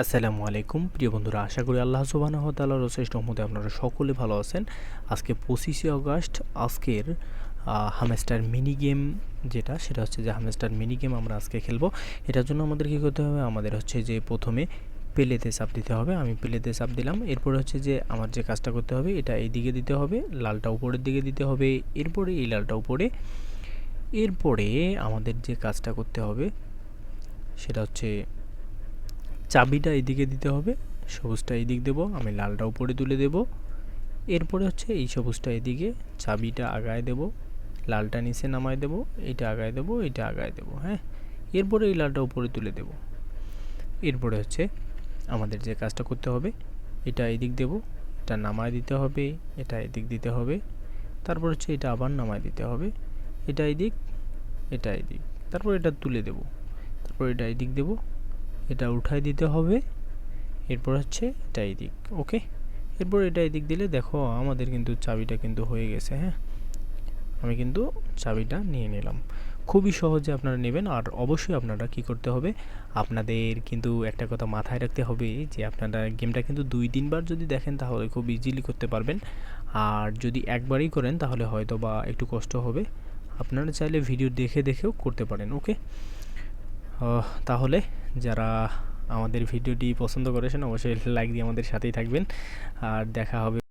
আসসালামু আলাইকুম প্রিয় বন্ধুরা, আশা করি আল্লাহ সুবহানাহু ওয়া তাআলার অশেষ রহমতে আপনারা সকলে ভালো আছেন। আজকে 25শে অগাস্ট। আজকের হামস্টার মিনি গেম সেটা হচ্ছে যে হামস্টার মিনি গেম আমরা আজকে খেলবো। এটার জন্য আমাদের কী করতে হবে, আমাদের হচ্ছে যে প্রথমে প্লেতে চাপ দিতে হবে। আমি প্লেতে চাপ দিলাম। এরপরে হচ্ছে যে আমার যে কাজটা করতে হবে, এটা এই দিকে দিতে হবে, লালটা উপরের দিকে দিতে হবে, এরপরে এই লালটা উপরে। এরপরে আমাদের যে কাজটা করতে হবে সেটা হচ্ছে চাবিটা এইদিকে দিতে হবে, সবুজটা এইদিক দেব, আমি লালটা উপরে তুলে দেব। এরপরে হচ্ছে এই সবুজটা এদিকে, চাবিটা আগায় দেব, লালটা নিচে নামায় দেব, এইটা আগায় দেব, এইটা আগায় দেব। হ্যাঁ, এরপরে এই লালটা উপরে তুলে দেব। এরপরে হচ্ছে আমাদের যে কাজটা করতে হবে, এটা এদিক দেব, এটা নামায় দিতে হবে, এটা এদিক দিতে হবে, তারপর হচ্ছে এটা আবার নামায় দিতে হবে, এটা এদিক, এটা এদিক, তারপর এটা তুলে দেব, তারপর এটা এদিক দেব, এটা উঠাই দিতে হবে, এরপর হচ্ছে এটা এদিক। ওকে, এরপর এটা এদিক দিলে দেখো আমাদের কিন্তু চাবিটা কিন্তু হয়ে গেছে। হ্যাঁ, আমি কিন্তু চাবিটা নিয়ে নিলাম। খুবই সহজে আপনারা নেবেন। আর অবশ্যই আপনারা কি করতে হবে, আপনাদের কিন্তু একটা কথা মাথায় রাখতে হবে যে আপনারা গেমটা কিন্তু 2-3 বার যদি দেখেন তাহলে খুব ইজিলি করতে পারবেন। আর যদি একবারই করেন তাহলে হয়তো বা একটু কষ্ট হবে। আপনারা চাইলে ভিডিও দেখে দেখেও করতে পারেন। ওকে, তাহলে যারা আমাদের ভিডিওটি পছন্দ করেছেন অবশ্যই লাইক দিয়ে আমাদের সাথেই থাকবেন। আর দেখা হবে